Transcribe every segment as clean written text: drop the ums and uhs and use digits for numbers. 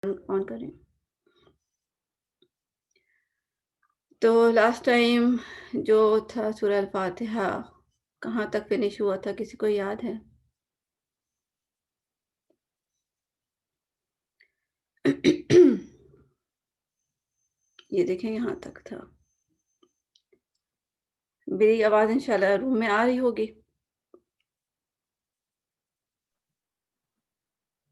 آن کریں. تو last time جو تھا سورہ الفاتحہ کہاں تک فنش ہوا تھا، کسی کو یاد ہے؟ یہ دیکھیں یہاں تک تھا. میری آواز انشاءاللہ روم میں آ رہی ہوگی.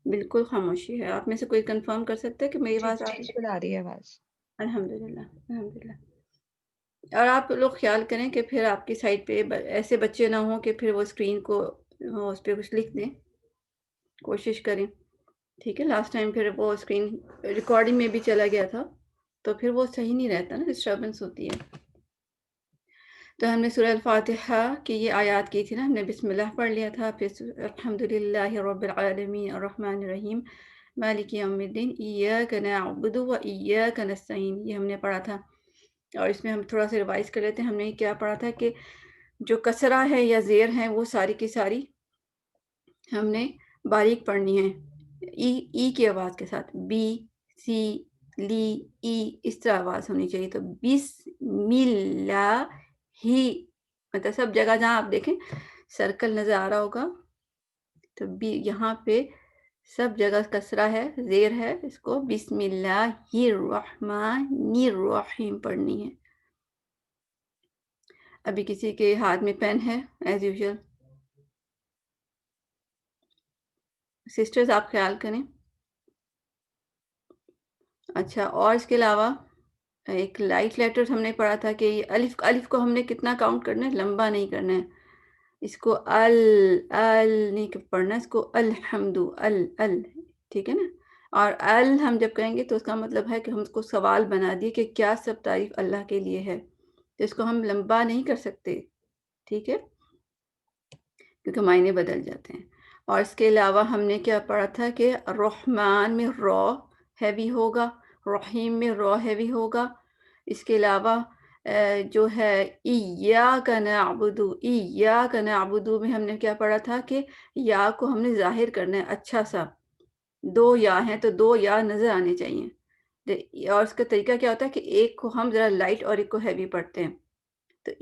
بالکل خاموشی ہے. آپ میں سے کوئی کنفرم کر سکتا ہے کہ میری جی آواز آ جی رہی ہے؟ بالکل آ رہی ہے آواز. الحمدللہ الحمدللہ. اور آپ لوگ خیال کریں کہ پھر آپ کی سائٹ پہ ایسے بچے نہ ہوں کہ پھر وہ اسکرین کو اس پہ کچھ لکھ دیں. کوشش کریں. ٹھیک ہے. لاسٹ ٹائم پھر وہ اسکرین ریکارڈنگ میں بھی چلا گیا تھا تو پھر وہ صحیح نہیں رہتا نا، ڈسٹربنس ہوتی ہے. تو ہم نے سورہ الفاتحہ کی یہ آیات کی تھی نا، ہم نے بسم اللہ پڑھ لیا تھا، پھر الحمدللہ رب العالمین الرحمن الرحیم مالک یوم الدین ایاک نعبد و ایاک نستعین، یہ ہم نے پڑھا تھا. اور اس میں ہم تھوڑا سا ریوائز کر لیتے ہیں. ہم نے کیا پڑھا تھا کہ جو کسرہ ہے یا زیر ہے وہ ساری کی ساری ہم نے باریک پڑھنی ہے، ای کی آواز کے ساتھ، بی سی لی ای اس طرح آواز ہونی چاہیے. تو بسم اللہ ہی، مطلب سب جگہ جہاں آپ دیکھیں سرکل نظر آ رہا ہوگا تو یہاں پہ سب جگہ کسرہ ہے، زیر ہے، اس کو بسم اللہ الرحمن الرحیم پڑھنی ہے. ابھی کسی کے ہاتھ میں پین ہے ایز یوزول؟ سسٹرز آپ خیال کریں. اچھا، اور اس کے علاوہ ایک لائٹ لیٹرز ہم نے پڑھا تھا کہ الف کو ہم نے کتنا کاؤنٹ کرنا ہے، لمبا نہیں کرنا ہے. اس کو ال نہیں پڑھنا، اس کو الحمد ال ٹھیک ہے نا. اور ہم جب کہیں گے تو اس کا مطلب ہے کہ ہم اس کو سوال بنا دیے کہ کیا سب تعریف اللہ کے لیے ہے، تو اس کو ہم لمبا نہیں کر سکتے. ٹھیک ہے، کیونکہ معنی بدل جاتے ہیں. اور اس کے علاوہ ہم نے کیا پڑھا تھا کہ رحمان میں رو ہیوی ہوگا، رحیم میں رو ہیوی ہوگا. اس کے علاوہ جو ہے ایاک نعبد، ایاک نعبد میں ہم نے کیا پڑھا تھا کہ یا کو ہم نے ظاہر کرنا ہے اچھا سا. دو یا ہیں تو دو یا نظر آنے چاہیے. اور اس کا طریقہ کیا ہوتا ہے کہ ایک کو ہم ذرا لائٹ اور ایک کو ہیوی پڑھتے ہیں. تو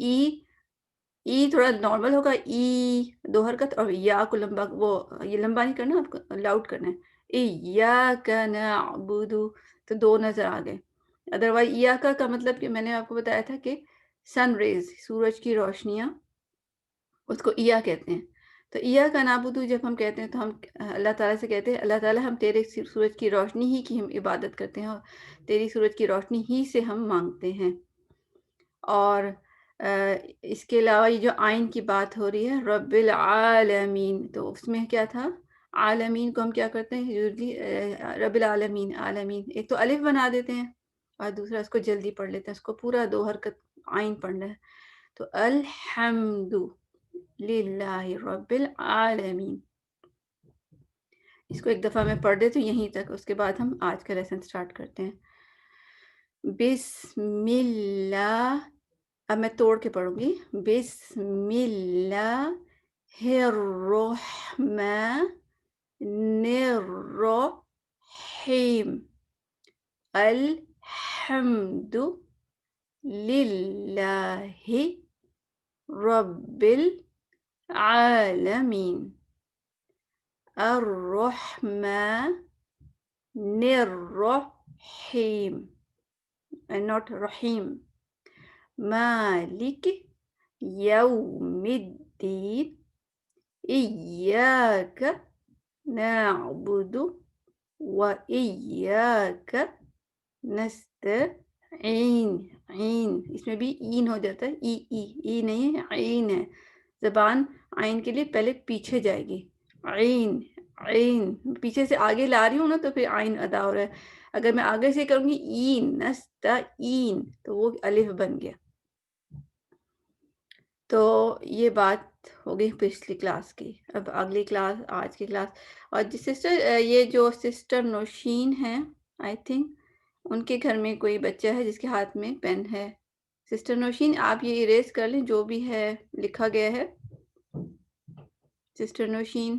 ای تھوڑا نارمل ہوگا، ای دو حرکت، اور یا کو لمبا، وہ یہ لمبا نہیں کرنا، آپ کو لاؤڈ کرنا ہے. ایاک نعبد، تو دو نظر آ گئے. ادروائز ایاک کا مطلب کہ میں نے آپ کو بتایا تھا کہ سن ریز، سورج کی روشنیاں، اس کو ایا کہتے ہیں. تو ایاک نعبد جب ہم کہتے ہیں تو ہم اللہ تعالیٰ سے کہتے ہیں اللہ تعالیٰ ہم تیرے سورج کی روشنی ہی کی ہم عبادت کرتے ہیں، اور تیری سورج کی روشنی ہی سے ہم مانگتے ہیں. اور اس کے علاوہ یہ جو آئین کی بات ہو رہی ہے رب العالمین، تو اس میں کیا تھا، عالمین کو ہم کیا کرتے ہیں رب العالمین، عالمین ایک تو الف بنا دیتے ہیں اور دوسرا اس کو جلدی پڑھ لیتے ہیں، اس کو پورا دو حرکت آئین پڑھنا ہے. تو الحمد للہ رب العالمین، اس کو ایک دفعہ میں پڑھ دیتی ہوں یہیں تک، اس کے بعد ہم آج کا لیسن سٹارٹ کرتے ہیں. بسم اللہ، اب میں توڑ کے پڑھوں گی. بسم اللہ الرحمن الرحیم الحمد للہ رب العالمین الرحمن الرحیم not رحیم مالک یوم الدین ایاک نعبد و ایاک نستعین. عین، اس میں بھی این ہو جاتا ہے، ای نہیں ہے، عین ہے. زبان عین کے لیے پہلے پیچھے جائے گی، عین عین، پیچھے سے آگے لا رہی ہوں نا تو پھر عین ادا ہو رہا ہے. اگر میں آگے سے کروں گی این نستعین تو وہ الف بن گیا. تو یہ بات ہو گئی پچھلی کلاس کی. اب اگلی کلاس، آج کی کلاس. اور سسٹر، یہ جو سسٹر نوشین ہیں، آئی تھنک ان کے گھر میں کوئی بچہ ہے جس کے ہاتھ میں پین ہے. سسٹر نوشین آپ یہ اریز کر لیں جو بھی ہے لکھا گیا ہے. سسٹر نوشین،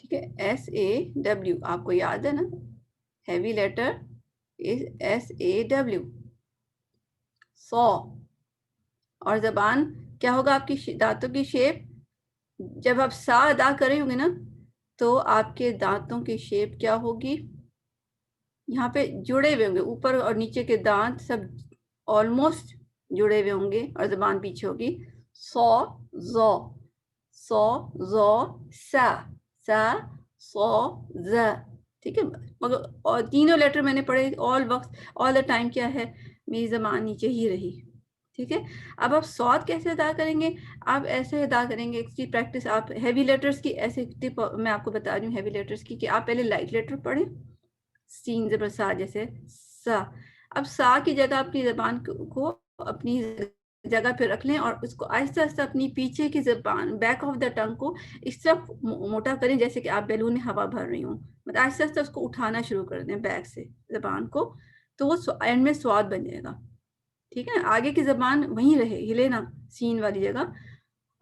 ٹھیک ہے، SAW آپ کو یاد ہے نا، ہیوی لیٹر SAW، سو. اور زبان کیا ہوگا آپ کی دانتوں کی شیپ، جب آپ سا ادا کریں ہوں گے نا تو آپ کے دانتوں کی شیپ کیا ہوگی، یہاں پہ جڑے ہوئے ہوں گے، اوپر اور نیچے کے دانت سب آلموسٹ جڑے ہوئے ہوں گے، اور زبان پیچھے ہوگی. سو زو، سو زو سا، سا سو ز. ٹھیک ہے، مگر اور تینوں لیٹر میں نے پڑھے آل وقت، آل دا ٹائم کیا ہے، میری زبان نیچے ہی رہی. ٹھیک ہے، اب آپ سواد کیسے ادا کریں گے، آپ ایسے ادا کریں گے. ایک چیز پریکٹس آپ ہیوی لیٹرز کی، ایسے ٹپ میں آپ کو بتا رہی ہوں ہیوی لیٹرز کی، کہ آپ پہلے لائٹ لیٹر پڑھیں، سین زبر سا جیسے سا. اب سا کی جگہ اپنی زبان کو اپنی جگہ پہ رکھ لیں، اور اس کو آہستہ آہستہ اپنی پیچھے کی زبان، بیک آف دا ٹنگ کو اس طرح موٹا کریں جیسے کہ آپ بیلون میں ہوا بھر رہی ہوں. مطلب آہستہ آہستہ اس کو اٹھانا شروع کر دیں بیک سے زبان کو، تو وہ اینڈ میں سواد بن جائے گا. ٹھیک ہے، آگے کی زبان وہیں رہے، ہلے نا سین والی جگہ،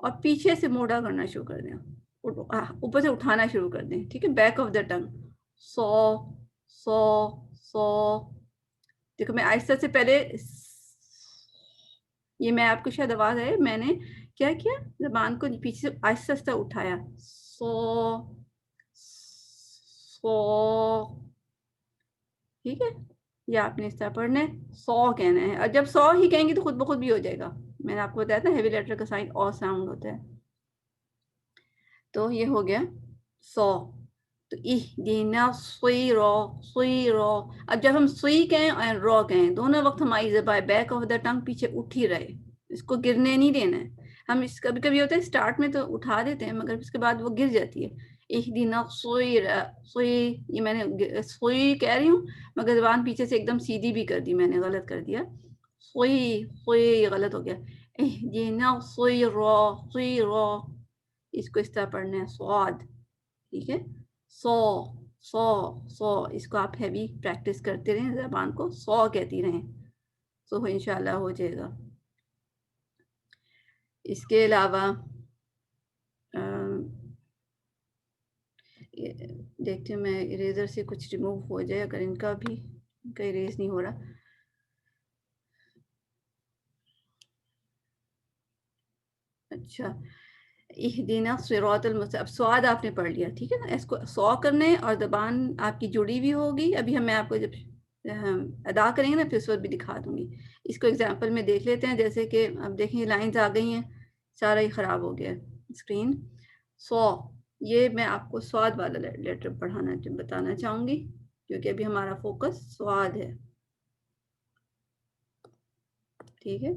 اور پیچھے سے موٹا کرنا شروع کر دیں، اوپر سے اٹھانا شروع کر دیں. ٹھیک ہے، بیک آف دا ٹنگ، سو سو سو. دیکھو میں آہستہ سے پہلے، یہ میں آپ کو شاید آواز ہے، میں نے کیا کیا، زبان کو پیچھے سے آہستہ آہستہ اٹھایا، سو سو. ٹھیک ہے، یہ آپ نے اس طرح پڑھنا ہے، سو کہنا ہے، اور جب سو ہی کہیں گے تو خود بخود بھی ہو جائے گا. میں نے آپ کو بتایا تھا ہیوی لیٹر کا سائن اور ساؤنڈ ہوتا ہے. تو یہ ہو گیا سو. تو اہدینا سوئی رو. اب جب ہم سوئی کہیں اور رو کہیں، دونوں وقت ہماری زبان بیک آف دا ٹنگ پیچھے اٹھی رہے، اس کو گرنے نہیں دینا ہے. ہم اس کبھی کبھی ہوتا ہے اسٹارٹ میں تو اٹھا دیتے ہیں، مگر اس کے بعد وہ گر جاتی ہے. اہدینا سوئی، یہ میں نے سوئی کہہ رہی ہوں مگر زبان پیچھے سے ایک دم سیدھی بھی کر دی، میں نے غلط کر دیا، سوئی غلط ہو گیا. اہدینا سوئی رو. اس کو اس طرح پڑھنا ہے، سواد. ٹھیک ہے، سو سو سو. اس کو آپ ہیوی پریکٹس کرتے رہیں، زبان کو سو کہتی رہیں، تو انشاءاللہ ہو جائے گا. اس کے علاوہ دیکھتے ہیں میں اریزر سے کچھ ریموو ہو جائے، اگر ان کا بھی اریز نہیں ہو رہا. اچھا، اہدینا صراط المستقیم. اب سواد آپ نے پڑھ لیا، ٹھیک ہے نا، اس کو سو کرنے، اور زبان آپ کی جڑی بھی ہوگی. ابھی میں آپ کو جب ادا کریں گے نا، پھر اس وقت بھی دکھا دوں گی. اس کو ایگزامپل میں دیکھ لیتے ہیں، جیسے کہ اب دیکھیں لائنز آ گئی ہیں، سارا ہی خراب ہو گیا اسکرین. سو، یہ میں آپ کو سواد والا لیٹر بتانا چاہوں گی، کیونکہ ابھی ہمارا فوکس سواد ہے. ٹھیک ہے،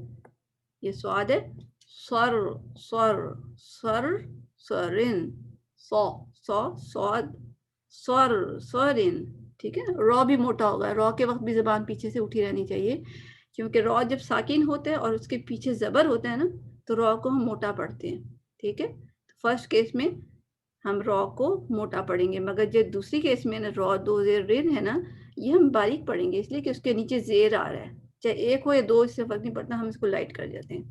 یہ سواد ہے. سر سر سر سرن، سو سو سواد، سر سرن. ٹھیک ہے، رو بھی موٹا ہوگا، رو کے وقت بھی زبان پیچھے سے اٹھی رہنی چاہیے، کیونکہ رو جب ساکن ہوتا ہے اور اس کے پیچھے زبر ہوتا ہے نا، تو رو کو ہم موٹا پڑھتے ہیں. ٹھیک ہے، فرسٹ کیس میں ہم رو کو موٹا پڑھیں گے، مگر جو دوسری کیس میں نا رو دو زیر رن ہے نا، یہ ہم باریک پڑھیں گے، اس لیے کہ اس کے نیچے زیر آ رہا ہے، چاہے ایک ہو یا دو، اس سے فرق نہیں پڑتا، ہم اس کو لائٹ کر جاتے ہیں.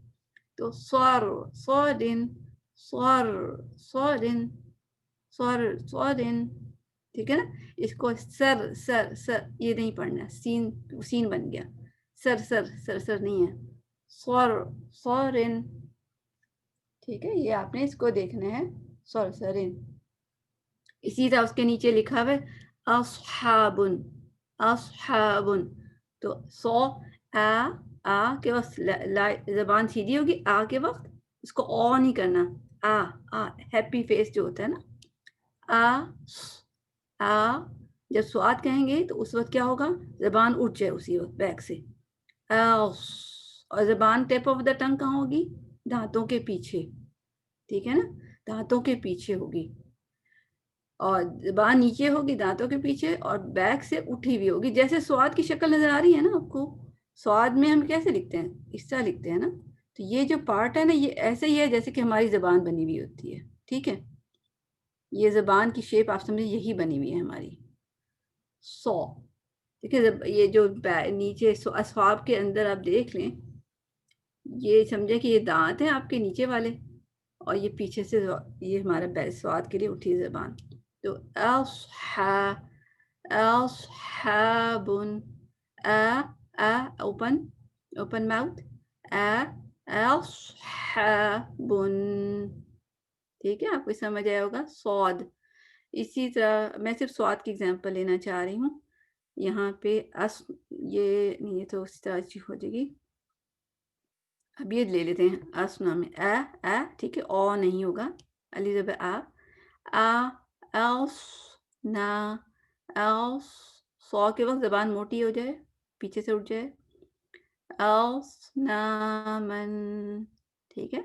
تو سور سورن، سور سورن، سور سورن. ٹھیک ہے نا، اس کو سر سر سر یہ نہیں پڑھنا، سین بن گیا، سر سر سر سر نہیں ہے، سور سورن. ٹھیک ہے، یہ آپ نے اس کو دیکھنا ہے، سور سورن. اسی طرح اس کے نیچے لکھا ہوا ہے اصحابن، اصحابن. تو سو آ کے وقت زبان سیدھی ہوگی، آ کے وقت اس کو او نہیں کرنا، آ ہیپی فیس جو ہوتا ہے نا، آ جب سواد کہیں گے تو اس وقت کیا ہوگا، زبان اٹھ جائے اسی وقت بیک سے، اور زبان ٹیپ آف دا ٹنگ کہاں ہوگی، دانتوں کے پیچھے. ٹھیک ہے نا، دانتوں کے پیچھے ہوگی، اور زبان نیچے ہوگی دانتوں کے پیچھے، اور بیک سے اٹھی ہوئی ہوگی. جیسے سواد کی شکل نظر آ رہی ہے نا آپ کو، سواد میں ہم کیسے لکھتے ہیں، اس طرح لکھتے ہیں نا. تو یہ جو پارٹ ہے نا، یہ ایسے ہی ہے جیسے کہ ہماری زبان بنی ہوئی ہوتی ہے. ٹھیک ہے، یہ زبان کی شیپ آپ سمجھیں یہی بنی ہوئی ہے ہماری. سو، ٹھیک ہے، یہ جو نیچے اسواب کے اندر آپ دیکھ لیں، یہ سمجھیں کہ یہ دانت ہیں آپ کے نیچے والے، اور یہ پیچھے سے یہ ہمارا سواد کے لیے اٹھی زبان. تو أصحى أصحاب open mouth أصحاب ٹھیک ہے آپ کو سمجھ آیا ہوگا صاد اسی طرح میں صرف صاد کی اگزامپل لینا چاہ رہی ہوں یہاں پہ یہ نہیں یہ تو اس طرح اچھی ہو جائے گی اب یہ لے لیتے ہیں اسنا میں ٹھیک ہے او نہیں ہوگا علی زبر اوس نا اوس سو کے وقت زبان موٹی ہو جائے پیچھے سے اٹھ جائے اوس نامن ٹھیک ہے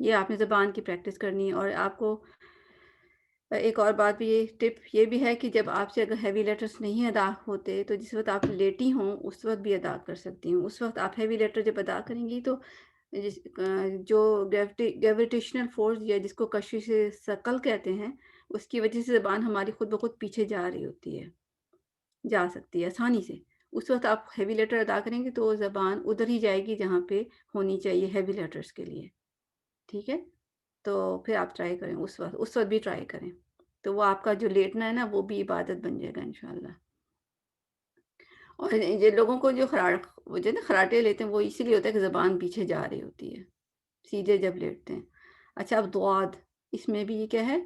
یہ آپ نے زبان کی پریکٹس کرنی ہے اور آپ کو ایک اور بات بھی یہ ٹپ یہ بھی ہے کہ جب آپ سے اگر ہیوی لیٹرز نہیں ادا ہوتے تو جس وقت آپ لیٹی ہوں اس وقت بھی ادا کر سکتی ہوں اس وقت آپ ہیوی لیٹر جب ادا کریں گی تو جو گریویٹیشنل فورس یا جس کو کشش ثقل کہتے ہیں اس کی وجہ سے زبان ہماری خود بخود پیچھے جا رہی ہوتی ہے جا سکتی ہے آسانی سے اس وقت آپ ہیوی لیٹر ادا کریں گے تو زبان ادھر ہی جائے گی جہاں پہ ہونی چاہیے ہیوی لیٹرز کے لیے ٹھیک ہے تو پھر آپ ٹرائی کریں اس وقت بھی ٹرائی کریں تو وہ آپ کا جو لیٹنا ہے نا وہ بھی عبادت بن جائے گا انشاءاللہ اور یہ لوگوں کو جو نا خراٹے لیتے ہیں وہ اسی لیے ہوتا ہے کہ زبان پیچھے جا رہی ہوتی ہے سیدھے جب لیٹتے ہیں اچھا اب دعاد اس میں بھی یہ کیا ہے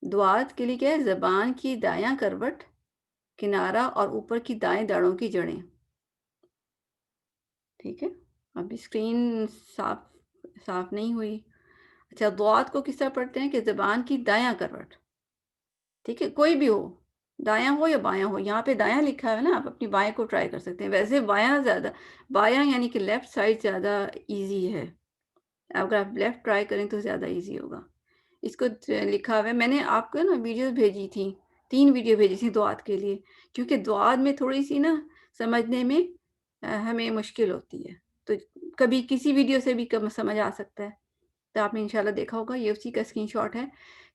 دعاد کے لیے کیا ہے زبان کی دایاں کروٹ کنارہ اور اوپر کی دائیں داڑوں کی جڑیں ٹھیک ہے اب اسکرین صاف نہیں ہوئی اچھا دعات کو کس طرح پڑھتے ہیں کہ زبان کی دایاں کروٹ ٹھیک ہے کوئی بھی ہو دایاں ہو یا بایاں ہو یہاں پہ دایاں لکھا ہے نا آپ اپنی بائیں کو ٹرائی کر سکتے ہیں ویسے بایاں یعنی کہ لیفٹ سائڈ زیادہ ایزی ہے اگر آپ لیفٹ ٹرائی کریں تو زیادہ ایزی ہوگا اس کو لکھا ہوا ہے میں نے آپ کو نا ویڈیوز بھیجی تھی 3 ویڈیو بھیجی تھی دعات کے لیے کیونکہ دعات میں تھوڑی سی نا سمجھنے میں ہمیں مشکل ہوتی ہے تو کبھی کسی ویڈیو سے بھی کم سمجھ آ سکتا ہے تو آپ نے انشاءاللہ دیکھا ہوگا یہ اسی کا اسکرین شاٹ ہے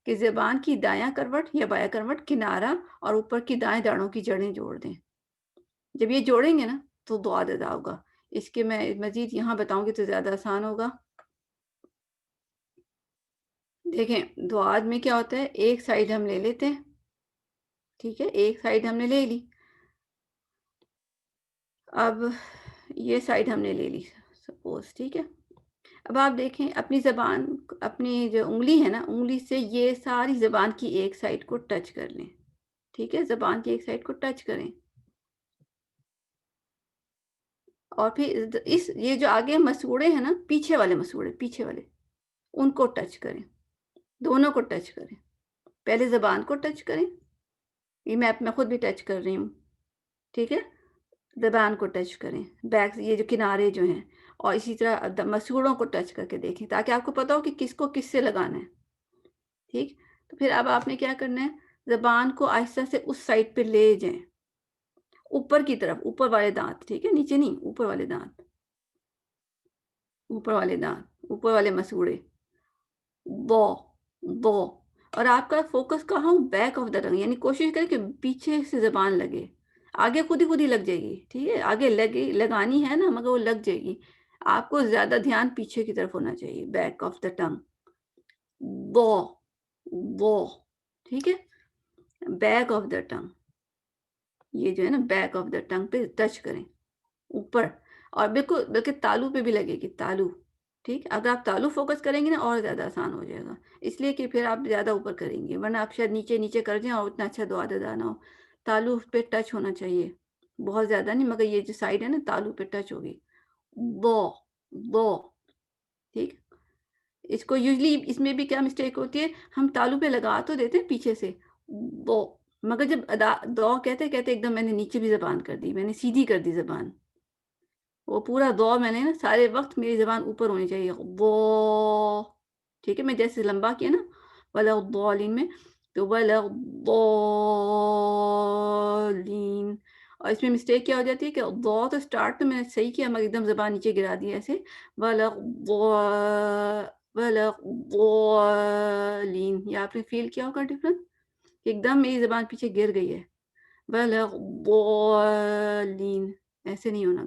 کہ زبان کی دایاں کروٹ یا بایاں کروٹ کنارہ اور اوپر کی دائیں داڑوں کی جڑیں جوڑ دیں جب یہ جوڑیں گے نا تو دعا ادا ہوگا اس کے میں مزید یہاں بتاؤں گی تو زیادہ آسان ہوگا دیکھیں دعات میں کیا ہوتا ہے ایک سائیڈ ہم لے لیتے ہیں ٹھیک ہے ایک سائیڈ ہم نے لے لی اب یہ سائیڈ ہم نے لے لی سپوز ٹھیک ہے اب آپ دیکھیں اپنی زبان اپنی جو انگلی ہے نا انگلی سے یہ ساری زبان کی ایک سائیڈ کو ٹچ کر لیں ٹھیک ہے زبان کی ایک سائیڈ کو ٹچ کریں اور پھر یہ جو آگے مسوڑے ہیں نا پیچھے والے ان کو ٹچ کریں دونوں کو ٹچ کریں پہلے زبان کو ٹچ کریں یہ میں خود بھی ٹچ کر رہی ہوں ٹھیک ہے زبان کو ٹچ کریں بیک یہ جو کنارے جو ہیں اور اسی طرح مسوڑوں کو ٹچ کر کے دیکھیں تاکہ آپ کو پتا ہو کہ کس کو کس سے لگانا ہے ٹھیک تو پھر اب آپ نے کیا کرنا ہے زبان کو آہستہ سے اس سائڈ پہ لے جائیں اوپر کی طرف اوپر والے دانت ٹھیک ہے نیچے نہیں اوپر والے مسوڑے دو اور آپ کا فوکس کہاں بیک آف دا ٹنگ یعنی کوشش کریں کہ پیچھے سے زبان لگے آگے خود ہی لگ جائے گی ٹھیک ہے آگے لگانی ہے نا مگر وہ لگ جائے گی آپ کو زیادہ دھیان پیچھے کی طرف ہونا چاہیے بیک آف دا ٹنگ وہ ٹھیک ہے بیک آف دا ٹنگ یہ جو ہے نا بیک آف دا ٹنگ پہ ٹچ کریں اوپر اور بالکل بلکہ تالو پہ بھی لگے گی تالو ٹھیک اگر آپ تالو فوکس کریں گے نا اور زیادہ آسان ہو جائے گا اس لیے کہ پھر آپ زیادہ اوپر کریں گے ورنہ آپ شاید نیچے کر جائیں اور اتنا اچھا دعا ادا نہ ہو تالو پہ ٹچ ہونا چاہیے بہت زیادہ نہیں مگر یہ جو سائڈ ہے نا تالو پہ ٹچ ہوگی وہ ٹھیک اس کو یوزلی اس میں بھی کیا مسٹیک ہوتی ہے ہم تالو پہ لگا تو دیتے ہیں پیچھے سے وہ مگر جب دو کہتے ایک دم میں نے نیچے بھی زبان کر دی میں نے سیدھی کر دی زبان وہ پورا دو میں نے نا سارے وقت میری زبان اوپر ہونی چاہیے وہ ٹھیک ہے میں جیسے لمبا کیا نا ولا الضالین میں تو ولا الضالین اور اس میں مسٹیک کیا ہو جاتی ہے کہ دو تو سٹارٹ تو میں نے صحیح کیا مگر ایک دم زبان نیچے گرا دی ایسے ولا الضالین یہ آپ نے فیل کیا ہوگا ڈفرنس ایک دم میری زبان پیچھے گر گئی ہے ولا الضالین ایسے نہیں ہونا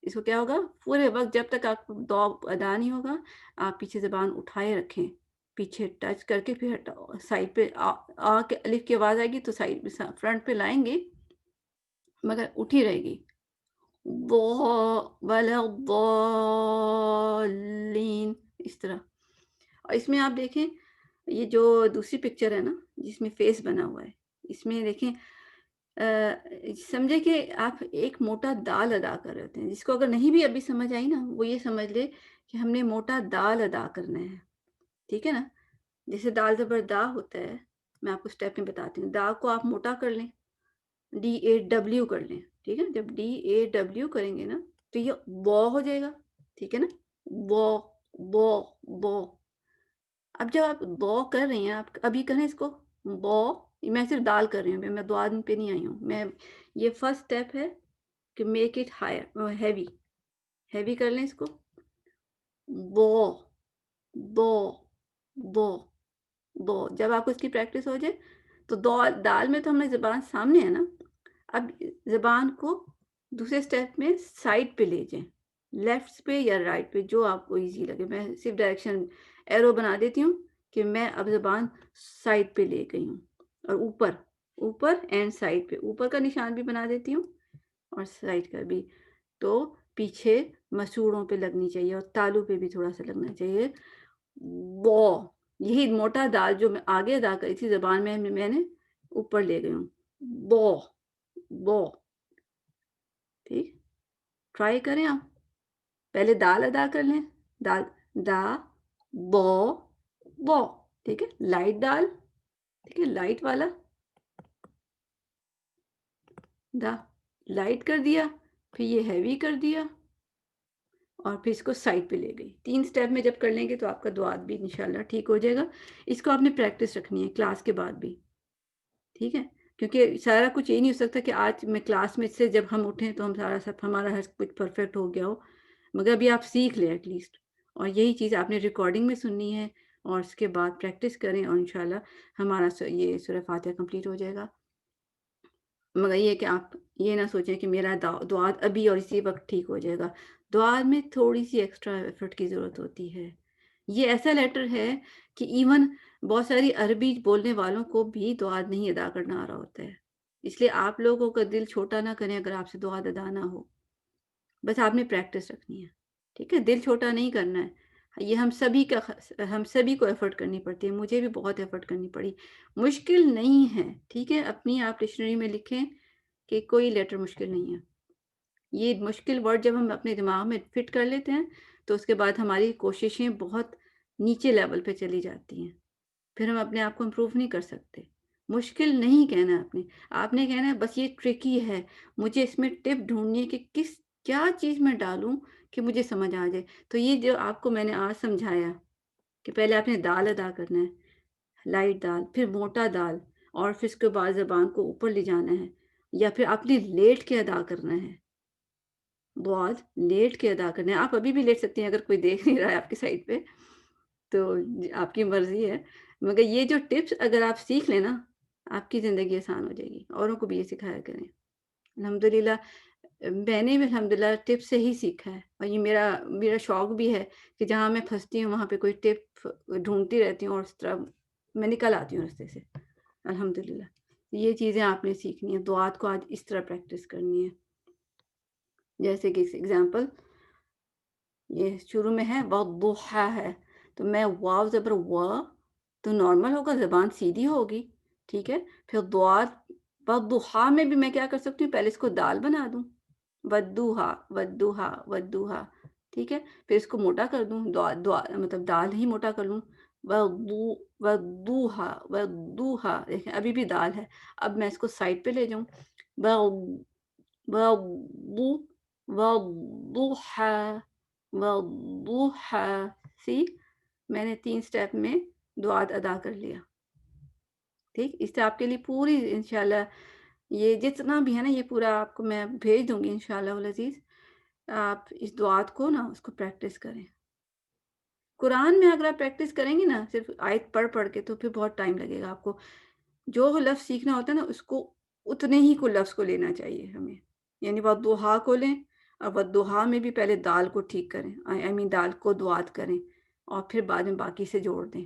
اس کو کیا ہوگا پورے وقت جب تک آپ دعا ادا نہیں ہوگا آپ پیچھے زبان اٹھائے رکھیں پیچھے ٹچ کر کے پھر ہٹاؤ، سائڈ پہ آ کے الف کی آواز آئے گی تو سائڈ پہ فرنٹ پہ لائیں گے مگر اٹھی رہے گی، ولا الضالین، اس طرح۔ اور اس میں آپ دیکھیں یہ جو دوسری پکچر ہے نا جس میں فیس بنا ہوا ہے، اس میں دیکھیں سمجھے کہ آپ ایک موٹا دال ادا کر رہے ہوتے ہیں، جس کو اگر نہیں بھی ابھی سمجھ آئی نا وہ یہ سمجھ لے کہ ہم نے موٹا دال ادا کرنا ہے، ٹھیک ہے نا؟ جیسے دال زبر دا ہوتا ہے، میں آپ کو اسٹیپ میں بتاتی ہوں، دا کو آپ موٹا کر لیں، DAW کر لیں، ٹھیک ہے؟ جب DAW کریں گے نا تو یہ بو ہو جائے گا، ٹھیک ہے نا؟ بو بو بو۔ اب جب آپ بو کر رہی ہیں، آپ ابھی کریں اس کو بو، میں صرف دال کر رہی ہوں، میں دعا پہ نہیں آئی ہوں، میں یہ فرسٹ اسٹیپ ہے کہ میک اٹ ہائر، ہیوی کر لیں اس کو، بو بو بو بو۔ جب آپ کو اس کی پریکٹس ہو جائے تو دال میں تو ہمیں زبان سامنے ہے نا، اب زبان کو دوسرے سٹیپ میں سائڈ پہ لے جائیں، لیفٹ پہ یا رائٹ پہ، جو آپ کو ایزی لگے۔ میں صرف ڈائریکشن ایرو بنا دیتی ہوں کہ میں اب زبان سائڈ پہ لے گئی ہوں، اور اوپر اینڈ سائڈ پہ اوپر کا نشان بھی بنا دیتی ہوں اور سائڈ کا بھی، تو پیچھے مسوڑوں پہ لگنی چاہیے اور تالو پہ بھی تھوڑا سا لگنا چاہیے، بو۔ یہی موٹا دال جو میں آگے ادا کری تھی زبان میں نے اوپر لے گئی ہوں، بو بو، ٹھیک؟ ٹرائی کریں آپ، پہلے دال ادا کر لیں، دال دا بو بو، ٹھیک ہے؟ لائٹ دال، ٹھیک ہے، لائٹ والا دا، لائٹ کر دیا، پھر یہ ہیوی کر دیا اور پھر اس کو سائڈ پہ لے گئی۔ 3 سٹیپ میں جب کر لیں گے تو آپ کا دعات بھی انشاءاللہ ٹھیک ہو جائے گا۔ اس کو آپ نے پریکٹس رکھنی ہے کلاس کے بعد بھی، ٹھیک ہے؟ کیونکہ سارا کچھ یہ نہیں ہو سکتا کہ آج میں کلاس میں سے جب ہم اٹھیں تو ہم ہمارا ہر کچھ پرفیکٹ ہو گیا ہو، مگر ابھی آپ سیکھ لیں ایٹ لیسٹ، اور یہی چیز آپ نے ریکارڈنگ میں سننی ہے اور اس کے بعد پریکٹس کریں اور انشاءاللہ ہمارا یہ سورہ فاتحہ کمپلیٹ ہو جائے گا۔ مگر یہ کہ آپ یہ نہ سوچیں کہ میرا دعات ابھی اور اسی وقت ٹھیک ہو جائے گا، دعات میں تھوڑی سی ایکسٹرا ایفرٹ کی ضرورت ہوتی ہے۔ یہ ایسا لیٹر ہے کہ ایون بہت ساری عربی بولنے والوں کو بھی دعات نہیں ادا کرنا آ رہا ہوتا ہے، اس لیے آپ لوگوں کا دل چھوٹا نہ کریں اگر آپ سے دعات ادا نہ ہو، بس آپ نے پریکٹس رکھنی ہے، ٹھیک ہے؟ دل چھوٹا نہیں کرنا ہے، یہ ہم سبھی کو ایفرٹ کرنی پڑتی ہے، مجھے بھی بہت ایفرٹ کرنی پڑی، مشکل نہیں ہے، ٹھیک ہے؟ اپنی آپ ڈکشنری میں لکھیں کہ کوئی لیٹر مشکل نہیں ہے۔ یہ مشکل ورڈ جب ہم اپنے دماغ میں فٹ کر لیتے ہیں تو اس کے بعد ہماری کوششیں بہت نیچے لیول پہ چلی جاتی ہیں، پھر ہم اپنے آپ کو امپروو نہیں کر سکتے۔ مشکل نہیں کہنا آپ نے کہنا ہے بس یہ ٹرکی ہے، مجھے اس میں ٹپ ڈھونڈنی ہے کہ کیا چیز میں ڈالوں کہ مجھے سمجھ آ جائے۔ تو یہ جو آپ کو میں نے آج سمجھایا کہ پہلے آپ نے دال ادا کرنا ہے، لائٹ دال، پھر موٹا دال، اور پھر اس کے بعد زبان کو اوپر لے جانا ہے، یا پھر آپ نے لیٹ کے ادا کرنا ہے، بہت لیٹ کے ادا کرنا ہے۔ آپ ابھی بھی لیٹ سکتی ہیں اگر کوئی دیکھ نہیں رہا ہے آپ کی سائڈ پہ، تو آپ کی مرضی ہے، مگر یہ جو ٹپس اگر آپ سیکھ لیں نا آپ کی زندگی آسان ہو جائے گی، اوروں کو بھی یہ سکھایا کریں۔ الحمدللہ میں نے بھی الحمدللہ ٹپ سے ہی سیکھا ہے، اور یہ میرا شوق بھی ہے کہ جہاں میں پھنستی ہوں وہاں پہ کوئی ٹپ ڈھونڈتی رہتی ہوں اور اس طرح میں نکل آتی ہوں راستے سے، الحمدللہ۔ یہ چیزیں آپ نے سیکھنی ہے، دعات کو آج اس طرح پریکٹس کرنی ہے۔ جیسے کہ ایگزامپل یہ شروع میں ہے وضحیٰ ہے، تو میں واو زبر وا، تو نارمل ہوگا، زبان سیدھی ہوگی، ٹھیک ہے؟ پھر دعات وضحیٰ میں بھی میں کیا کر سکتی ہوں، پہلے اس کو دال بنا دوں، ودوہا ودوہا ودوہا، ٹھیک ہے؟ پھر اس کو موٹا کر دوں، مطلب دال ہی موٹا کر لوں، ودوہا ودوہا، دیکھیں ابھی بھی دال ہے، اب میں اس کو سائڈ پہ لے جاؤں، وضو وضحیٰ وضحیٰ، سی میں نے 3 سٹیپ میں دعات ادا کر لیا، ٹھیک؟ اس سے آپ کے لیے پوری انشاءاللہ یہ جتنا بھی ہے نا یہ پورا آپ کو میں بھیج دوں گی انشاءاللہ العزیز، آپ اس دعات کو نا اس کو پریکٹس کریں۔ قرآن میں اگر آپ پریکٹس کریں گے نا صرف آیت پڑھ پڑھ کے تو پھر بہت ٹائم لگے گا آپ کو، جو لفظ سیکھنا ہوتا ہے نا اس کو اتنے ہی کو لفظ کو لینا چاہیے ہمیں، یعنی وضحیٰ کو لیں، اور وضحیٰ میں بھی پہلے دال کو ٹھیک کریں، دال کو دعات کریں اور پھر بعد میں باقی سے جوڑ دیں،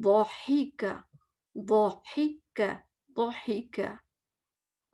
ضحك ضحك ضحك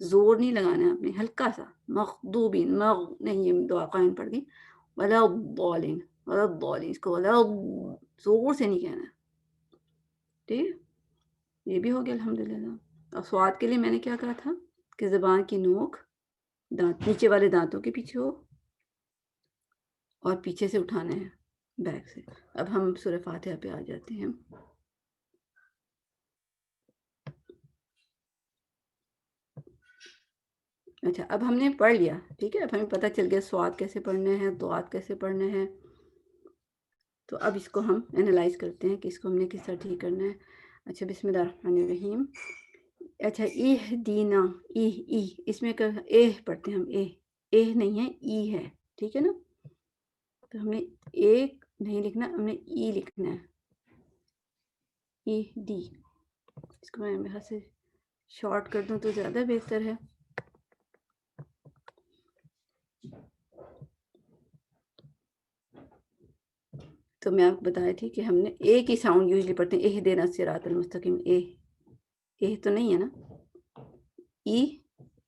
زور نہیں لگانا ہے آپ نے، ہلکا سا مغضوبین نہیں، یہ دعا قائم پڑ گئی، ولا الضالین، ولا الضالین، اس کو ولا زور سے نہیں کہنا ہے، ٹھیک ہے؟ یہ بھی ہو گیا الحمدللہ۔ اور سواد کے لیے میں نے کیا کہا تھا کہ زبان کی نوک دانت نیچے والے دانتوں کے پیچھے ہو اور پیچھے سے اٹھانا ہے بیک سے۔ اب ہم سورہ فاتحہ پہ آ جاتے ہیں۔ اچھا، اب ہم نے پڑھ لیا، ٹھیک ہے، اب ہمیں پتہ چل گیا سواد کیسے پڑھنے ہیں، دعات کیسے پڑھنے ہیں۔ تو اب اس کو ہم انالائز کرتے ہیں کہ اس کو ہم نے کس طرح ٹھیک کرنا ہے۔ اچھا، بسم اللہ الرحمن الرحیم۔ اچھا، اہدینا، اس میں پڑھتے ہیں ہم، نہیں ہے، ای ہے، ٹھیک ہے نا؟ تو ہم نے ایک نہیں لکھنا، ہم نے ای لکھنا ہے، دی۔ اس کو میں یہاں سے شارٹ کر دوں تو زیادہ بہتر ہے۔ تو میں آپ کو بتایا تھی کہ ہم نے اے کی ساؤنڈ یوزلی پڑھتے ہیں، اہدنا الصراط المستقیم، اے تو نہیں ہے نا، ای،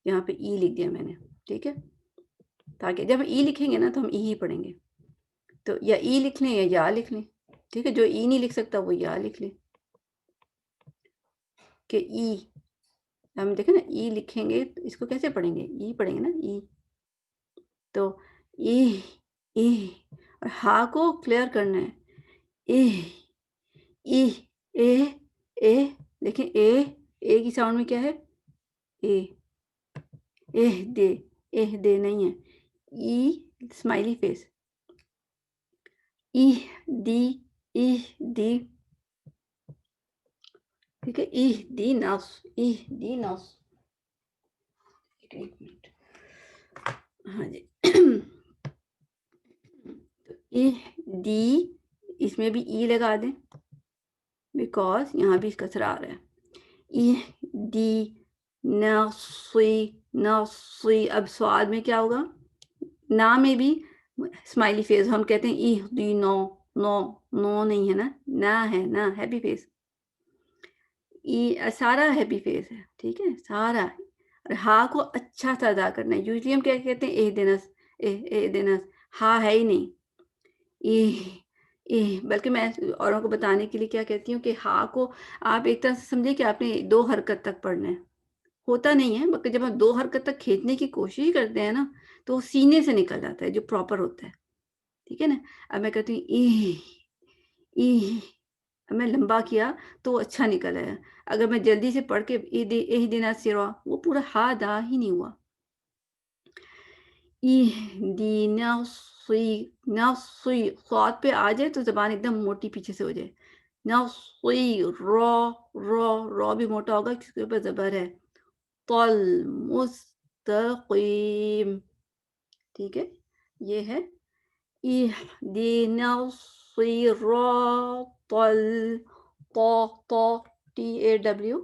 یہاں پہ ای لکھ دیا میں نے، ٹھیک ہے، تاکہ جب ای لکھیں گے نا تو ہم ای ہی پڑھیں گے۔ تو یا ای لکھ لیں یا لکھ لیں، ٹھیک ہے، جو ای نہیں لکھ سکتا وہ یا لکھ لیں کہ ای، ہم دیکھیں نا ای لکھیں گے تو اس کو کیسے پڑھیں گے، ای پڑھیں گے نا، ای، تو ای، ای، اور ہا کو کلیئر کرنا ہے، ای، ای، اے، اے، دیکھیں اے کی ساؤنڈ میں کیا ہے، دے نہیں ہے، ای اسمائلی فیس، دی، ٹھیک ہے، دی ناس، ایک منٹ، ہاں جی، دی، اس میں بھی ای لگا دیں بیکاز یہاں بھی اس کا اثر آ رہا ہے، دی ناصی، اب سواد میں کیا ہوگا، نا میں بھی اسمائلی فیس، ہم کہتے ہیں دی نو نہیں ہے نا ہے، نا ہیپی فیس، سارا ہیپی فیس ہے، ٹھیک ہے، سارا، اور ہا کو اچھا سا ادا کرنا ہے۔ یوزلی ہم کیا کہتے ہیں، اہدنس، ہا ہے ہی نہیں، بلکہ میں اوروں کو بتانے کے لیے کیا کہتی ہوں کہ ہا کو آپ ایک طرح سے سمجھے کہ آپ نے 2 حرکت تک پڑھنا ہے، ہوتا نہیں ہے، بلکہ جب ہم 2 حرکت تک کھینچنے کی کوشش کرتے ہیں نا تو وہ سینے سے نکل جاتا ہے جو پراپر ہوتا ہے، ٹھیک ہے نا۔ اب میں کہتی ہوں اب میں لمبا کیا تو وہ اچھا نکل آیا، اگر میں جلدی سے پڑھ کے اہدنا الصراط، وہ پورا ہا دا ہی نہیں ہوا، اہدنا ناصی، سواد پہ آ جائے تو زبان ایک دم موٹی پیچھے سے ہو جائے، ناصی، رو بھی موٹا ہوگا کس کے اوپر زبر ہے، طل مستقیم، ٹھیک ہے، یہ ہے اہدنا الصراط TAW،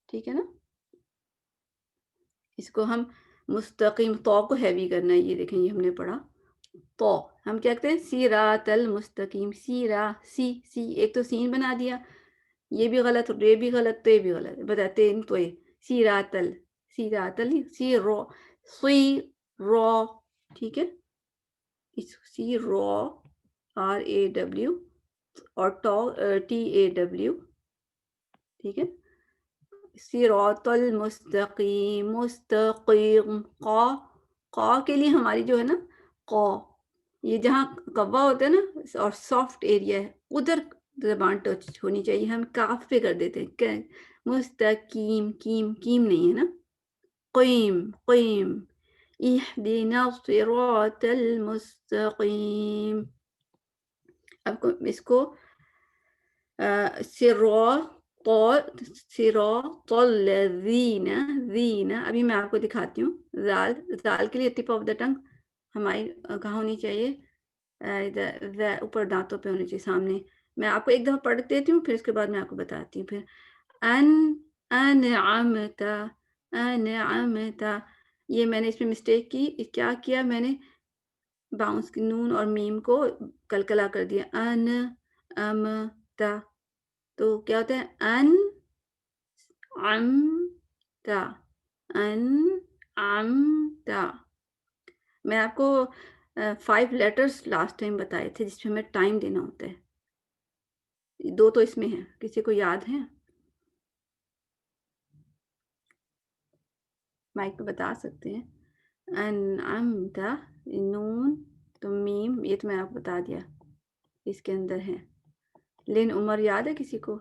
ٹھیک ہے نا۔ اس کو ہم مستقیم، تو کو ہیوی کرنا ہے، یہ دیکھیں یہ ہم نے پڑھا، تو ہم کیا کہتے ہیں، صراط المستقیم، سی، ایک تو سین بنا دیا، یہ بھی غلط، یہ بھی غلط، تو یہ بھی غلط، بتاتے ہیں تو یہ صراط رو، ٹھیک ہے، سی رو RAW اور TAW، ٹھیک ہے، صراط المستقیم، مستقیم، قا کے لیے ہماری جو ہے نا، قا، یہ جہاں قوا ہوتا ہے نا اور سافٹ ایریا ہے ادھر زبان ٹچ ہونی چاہیے، ہم کاف پہ کر دیتے ہیں، مستقیم، کیم نہیں ہے نا، قیم، اہدنا الصراط المستقیم۔ اب اس کو صراط الذین، ابھی میں آپ کو دکھاتی ہوں، زال کے لیے ٹپ آف دا ٹنگ ہماری کہاں ہونی چاہیے، اوپر دانتوں پہ ہونی چاہیے، سامنے۔ میں آپ کو ایک دفعہ پڑھ دیتی ہوں، پھر اس کے بعد میں آپ کو بتاتی ہوں، پھر انعمت، یہ میں نے اس میں مسٹیک کی، کیا کیا میں نے، باؤنس کی نون اور میم کو کلکلا کر دیا، انعمت، تو کیا ہوتا ہے، تا انعمت. میں آپ کو 5 لیٹرز لاسٹ ٹائم بتائے تھے جس میں ہمیں ٹائم دینا ہوتا ہے. 2 تو اس میں ہیں. کسی کو یاد ہے؟ مائک پہ بتا سکتے ہیں. انعمت، نون تو میم، یہ تو میں آپ کو بتا دیا اس کے اندر ہے. لین عمر یاد ہے کسی کو؟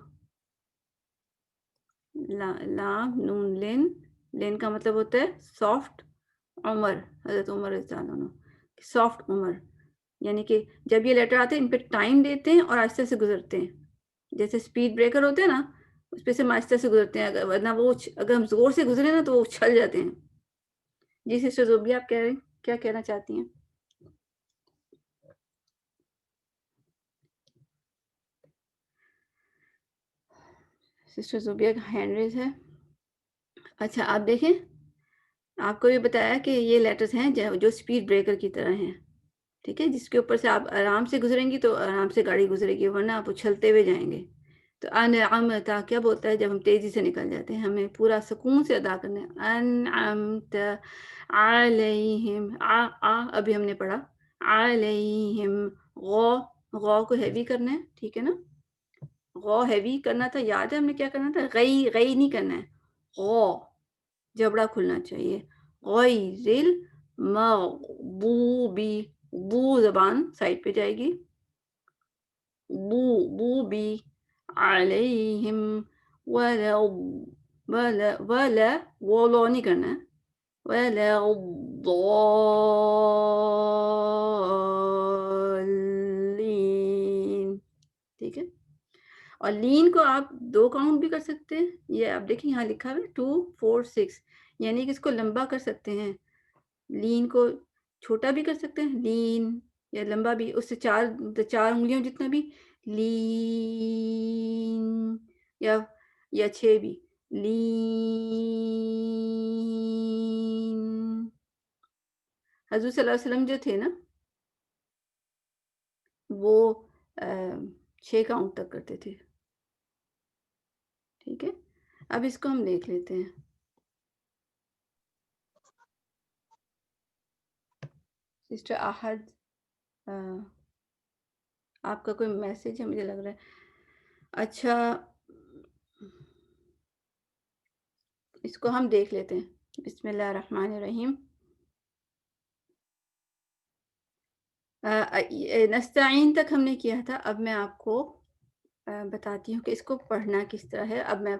لام نون لین. لین کا مطلب ہوتا ہے سافٹ. عمر، حضرت عمر رضی اللہ عنہ، سافٹ عمر. یعنی کہ جب یہ لیٹر آتے ہیں ان پہ ٹائم دیتے ہیں اور آہستہ سے گزرتے ہیں. جیسے اسپیڈ بریکر ہوتے ہیں نا، اس پہ سے ہم آہستہ سے گزرتے ہیں. ورنہ وہ اگر ہم زور سے گزرے نا تو وہ چھل جاتے ہیں. جی سسٹر زوبیہ، آپ کہہ رہے ہیں، کیا کہنا چاہتی ہیں؟ سسٹر زوبیہ کا ہینڈ ریز ہے. اچھا آپ دیکھیں، آپ کو یہ بتایا کہ یہ لیٹرز ہیں جو اسپیڈ بریکر کی طرح ہیں. ٹھیک ہے، جس کے اوپر سے آپ آرام سے گزریں گی تو آرام سے گاڑی گزرے گی، ورنہ آپ اچھلتے ہوئے جائیں گے. تو انعمت کیا بولتا ہے؟ جب ہم تیزی سے نکل جاتے ہیں ہمیں پورا سکون سے ادا کرنا ہے. انعمت علیہم، ابھی ہم نے پڑھا علیہم. غو کو ہیوی کرنا ہے. ٹھیک ہے نا، غو ہیوی کرنا تھا. یاد ہے ہم نے کیا کرنا تھا؟ غئی نہیں کرنا ہے. غو جبڑا کھلنا چاہیے. غیرل مغضوبی، بو زبان سائڈ پہ جائے گی. بو بی علیہم ولا وہ لو نہیں کرنا ہے. ولا الضالین. ٹھیک ہے. اور لین کو آپ 2 کاؤنٹ بھی کر سکتے ہیں. یہ آپ دیکھیں یہاں لکھا ہے 2 4 6، یعنی کہ اس کو لمبا کر سکتے ہیں. لین کو چھوٹا بھی کر سکتے ہیں، لین، یا لمبا بھی. اس سے 4 انگلیوں جتنا بھی. لین، یا 6 بھی. لین. حضور صلی اللہ علیہ وسلم جو تھے نا، وہ 6 کاؤنٹ تک کرتے تھے. ٹھیک ہے، اب اس کو ہم دیکھ لیتے ہیں. سسٹر احد، آپ کا کوئی میسج ہے مجھے لگ رہا ہے. اچھا، اس کو ہم دیکھ لیتے ہیں. بسم اللہ الرحمن الرحیم. نستعین تک ہم نے کیا تھا. اب میں آپ کو بتاتی ہوں کہ اس کو پڑھنا کس طرح ہے. اب میں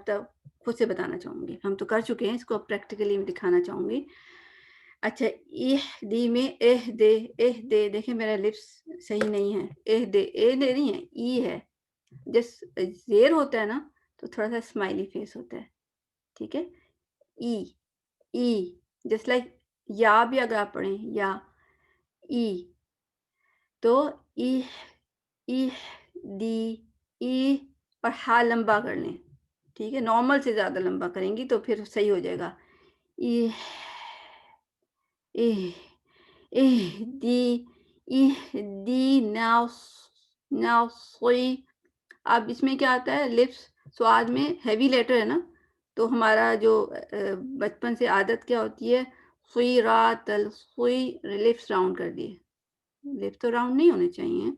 خود سے بتانا چاہوں گی. ہم تو کر چکے ہیں، اس کو پریکٹیکلی دکھانا چاہوں گی. اچھا، دی میں دے دیکھیں میرا لپس صحیح نہیں ہے. دے نہیں ہے، ای ہے. جس زیر ہوتا ہے نا تو تھوڑا سا اسمائلی فیس ہوتا ہے. ٹھیک ہے، ای جس لائک یا بھی اگر آپ پڑھیں یا ای تو ای دی ای اور ہا لمبا کر لیں. ٹھیک ہے، نارمل سے زیادہ لمبا کریں گی تو پھر صحیح ہو جائے گا. دی ناصی. اب اس میں کیا آتا ہے؟ لپس سواد میں ہیوی لیٹر ہے نا، تو ہمارا جو بچپن سے عادت کیا ہوتی ہے، سوئی رات سوئی، لپس راؤنڈ کر دیے. لپس تو راؤنڈ نہیں ہونے چاہیے.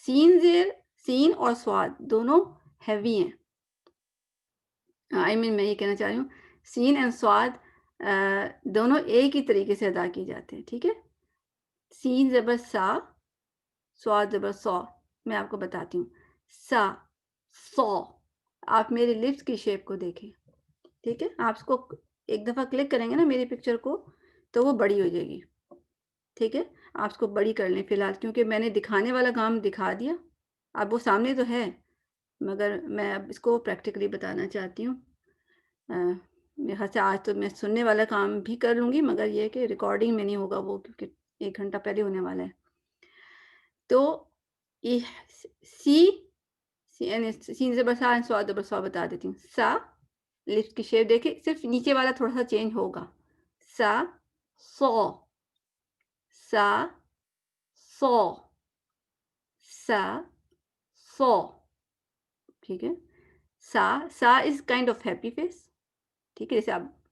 سین زیر، سین اور سواد دونوں ہیوی ہیں. میں یہ کہنا چاہ رہی ہوں سین اینڈ سواد دونوں ایک ہی طریقے سے ادا کی جاتے ہیں. ٹھیک ہے، سین زبر سا، سواد زبر سو. میں آپ کو بتاتی ہوں. سا، سو. آپ میرے لپس کی شیپ کو دیکھیں. ٹھیک ہے، آپ اس کو ایک دفعہ کلک کریں گے نا میری پکچر کو تو وہ بڑی ہو جائے گی. ٹھیک ہے، آپ اس کو بڑی کر لیں فی الحال، کیونکہ میں نے دکھانے والا کام دکھا دیا. اب وہ سامنے تو ہے مگر میں اب اس کو پریکٹیکلی بتانا چاہتی ہوں. میرے خیال سے آج تو میں سننے والا کام بھی کر لوں گی، مگر یہ کہ ریکارڈنگ میں نہیں ہوگا وہ، کیونکہ 1 گھنٹہ پہلے ہونے والا ہے. تو سین زبر سا، سواد زبر سو بتا دیتی ہوں. سا، لپس کی شیپ دیکھیں، صرف نیچے والا تھوڑا سا چینج ہوگا. سا، سو، سا، سو، سا، سو. ٹھیک ہے، so is kind of happy face. ٹھیک ہے، جیسے آپ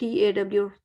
TAW,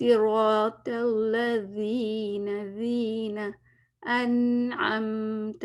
صراط الذين أنعمت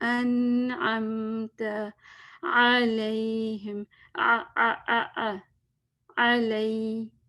أنعمت عليهم علي